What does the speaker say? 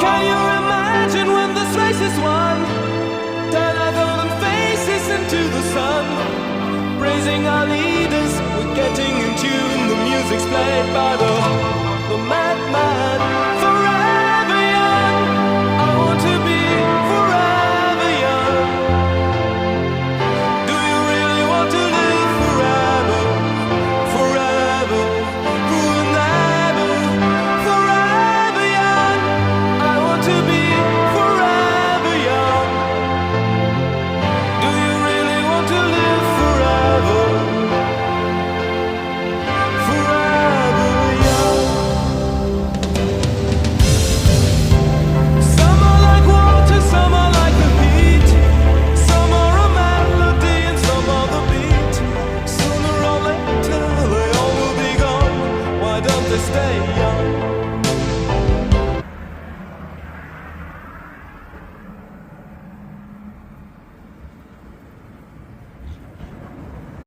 Can you imagine when this race is won? Turn our golden faces into the sun, praising our leaders, we're getting in tune. The music's played by the madman.